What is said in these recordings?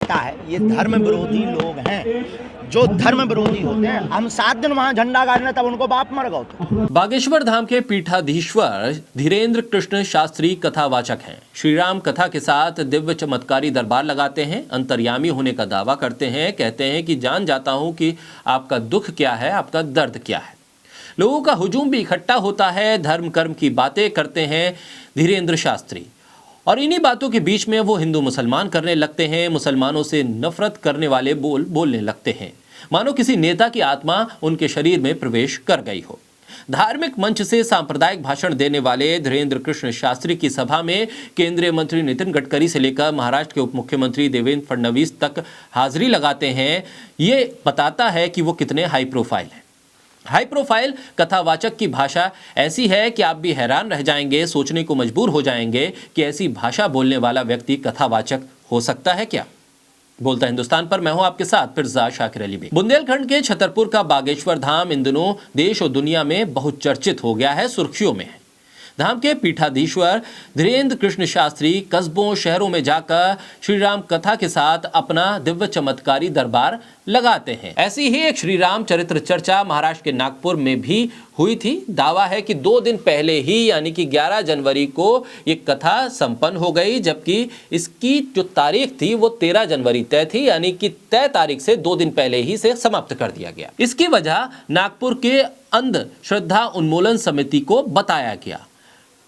लगता है ये धर्म विरोधी लोग हैं। जो धर्म विरोधी होते हैं, हम 7 दिन वहां झंडा गाड़ने तब उनको बाप मर गए। बागेश्वर धाम के पीठाधीश्वर धीरेन्द्र कृष्ण शास्त्री कथावाचक हैं। श्री राम कथा के साथ दिव्य चमत्कारी दरबार लगाते हैं, अंतर्यामी होने का दावा करते हैं, कहते हैं कि जान जाता हूं कि आपका दुख क्या है, आपका दर्द क्या है। लोगों का हुजूम भी इकट्ठा होता है, धर्म कर्म की बातें करते हैं धीरेन्द्र शास्त्री, और इन्हीं बातों के बीच में वो हिंदू मुसलमान करने लगते हैं। मुसलमानों से नफरत करने वाले बोलने लगते हैं, मानो किसी नेता की आत्मा उनके शरीर में प्रवेश कर गई हो। धार्मिक मंच से सांप्रदायिक भाषण देने वाले धीरेन्द्र कृष्ण शास्त्री की सभा में केंद्रीय मंत्री नितिन गडकरी से लेकर महाराष्ट्र के उप मुख्यमंत्री देवेंद्र फडणवीस तक हाजिरी लगाते हैं। ये बताता है कि वो कितने हाई प्रोफाइल हैं। हाई प्रोफाइल कथावाचक की भाषा ऐसी है कि आप भी हैरान रह जाएंगे, सोचने को मजबूर हो जाएंगे कि ऐसी भाषा बोलने वाला व्यक्ति कथावाचक हो सकता है क्या। बोलता हिंदुस्तान पर मैं हूं आपके साथ फिरजा शाकिर अली भी। बुंदेलखंड के छतरपुर का बागेश्वर धाम इन दिनों देश और दुनिया में बहुत चर्चित हो गया है, सुर्खियों में है। धाम के पीठाधीश्वर धीरेन्द्र कृष्ण शास्त्री कस्बों शहरों में जाकर श्री राम कथा के साथ अपना दिव्य चमत्कारी दरबार लगाते हैं। ऐसी ही एक श्री राम चरित्र चर्चा महाराष्ट्र के नागपुर में भी हुई थी। दावा है कि 2 दिन पहले ही यानी कि 11 जनवरी को ये कथा संपन्न हो गई, जबकि इसकी जो तारीख थी वो 13 जनवरी तय थी, यानी कि तय तारीख से 2 दिन पहले ही से समाप्त कर दिया गया। इसकी वजह नागपुर के अंधश्रद्धा उन्मूलन समिति को बताया गया।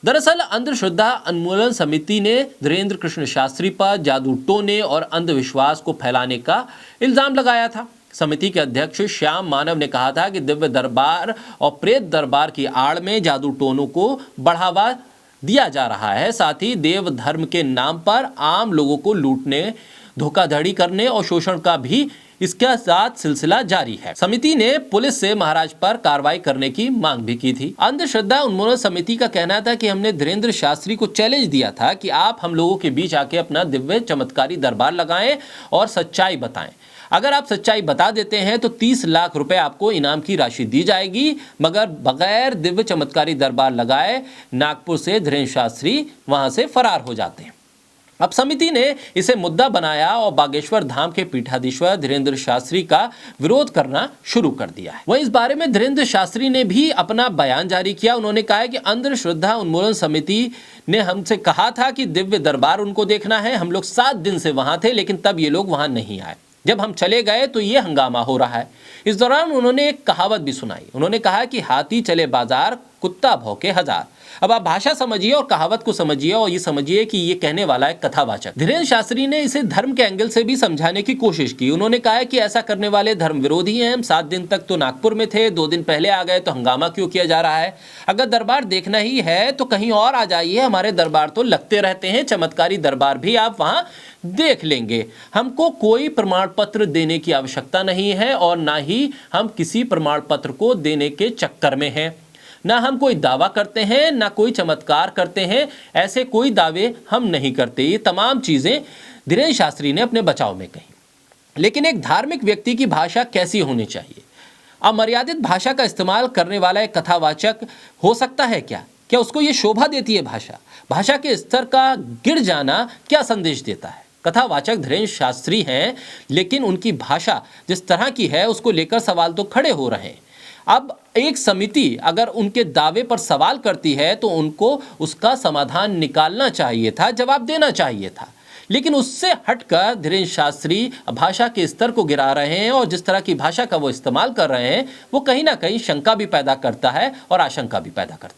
दरअसल अंधश्रद्धा उन्मूलन समिति ने धीरेन्द्र कृष्ण शास्त्री पर जादू टोने और अंधविश्वास को फैलाने का इल्जाम लगाया था। समिति के अध्यक्ष श्याम मानव ने कहा था कि दिव्य दरबार और प्रेत दरबार की आड़ में जादू टोनों को बढ़ावा दिया जा रहा है। साथ ही देव धर्म के नाम पर आम लोगों को लूटने, धोखाधड़ी करने और शोषण का भी इसके साथ सिलसिला जारी है। समिति ने पुलिस से महाराज पर कार्रवाई करने की मांग भी की थी। अंधश्रद्धा उन्मूलन समिति का कहना था कि हमने धीरेन्द्र शास्त्री को चैलेंज दिया था कि आप हम लोगों के बीच आके अपना दिव्य चमत्कारी दरबार लगाएं और सच्चाई बताएं। अगर आप सच्चाई बता देते हैं तो 30 लाख रुपए आपको इनाम की राशि दी जाएगी, मगर बगैर दिव्य चमत्कारी दरबार लगाए नागपुर से धीरेन्द्र शास्त्री वहां से फरार हो जाते हैं। अब समिति ने इसे मुद्दा बनाया और बागेश्वर धाम के पीठाधीश्वर धीरेन्द्र शास्त्री का विरोध करना शुरू कर दिया है। वहीं इस बारे में धीरेन्द्र शास्त्री ने भी अपना बयान जारी किया। उन्होंने कहा है कि अंधश्रद्धा उन्मूलन समिति ने हमसे कहा था कि दिव्य दरबार उनको देखना है। हम लोग 7 दिन से वहां थे, लेकिन तब ये लोग वहां नहीं आए। जब हम चले गए तो ये हंगामा हो रहा है। इस दौरान उन्होंने एक कहावत भी सुनाई। उन्होंने कहा कि हाथी चले बाजार, कुत्ता भौंके हजार। अब आप भाषा समझिए और कहावत को समझिए और ये समझिए कि ये कहने वाला है कथावाचक। धीरेन्द्र शास्त्री ने इसे धर्म के एंगल से भी समझाने की कोशिश की। उन्होंने कहा है कि ऐसा करने वाले धर्म विरोधी हैं। हम 7 दिन तक तो नागपुर में थे, 2 दिन पहले आ गए तो हंगामा क्यों किया जा रहा है। अगर दरबार देखना ही है तो कहीं और आ जाइए, हमारे दरबार तो लगते रहते हैं, चमत्कारी दरबार भी आप वहां देख लेंगे। हमको कोई प्रमाण पत्र देने की आवश्यकता नहीं है और ना ही हम किसी प्रमाण पत्र को देने के चक्कर में हैं। ना हम कोई दावा करते हैं, ना कोई चमत्कार करते हैं। ऐसे कोई दावे हम नहीं करते। ये तमाम चीजें धीरेन्द्र शास्त्री ने अपने बचाव में कही। लेकिन एक धार्मिक व्यक्ति की भाषा कैसी होनी चाहिए? अमर्यादित भाषा का इस्तेमाल करने वाला एक कथावाचक हो सकता है क्या? क्या उसको ये शोभा देती है भाषा? भाषा के स्तर का गिर जाना क्या संदेश देता है? कथावाचक धीरेन्द्र शास्त्री हैं, लेकिन उनकी भाषा जिस तरह की है उसको लेकर सवाल तो खड़े हो रहे हैं। अब एक समिति अगर उनके दावे पर सवाल करती है तो उनको उसका समाधान निकालना चाहिए था, जवाब देना चाहिए था। लेकिन उससे हटकर धीरेन्द्र शास्त्री भाषा के स्तर को गिरा रहे हैं और जिस तरह की भाषा का वो इस्तेमाल कर रहे हैं वो कहीं ना कहीं शंका भी पैदा करता है और आशंका भी पैदा करता है।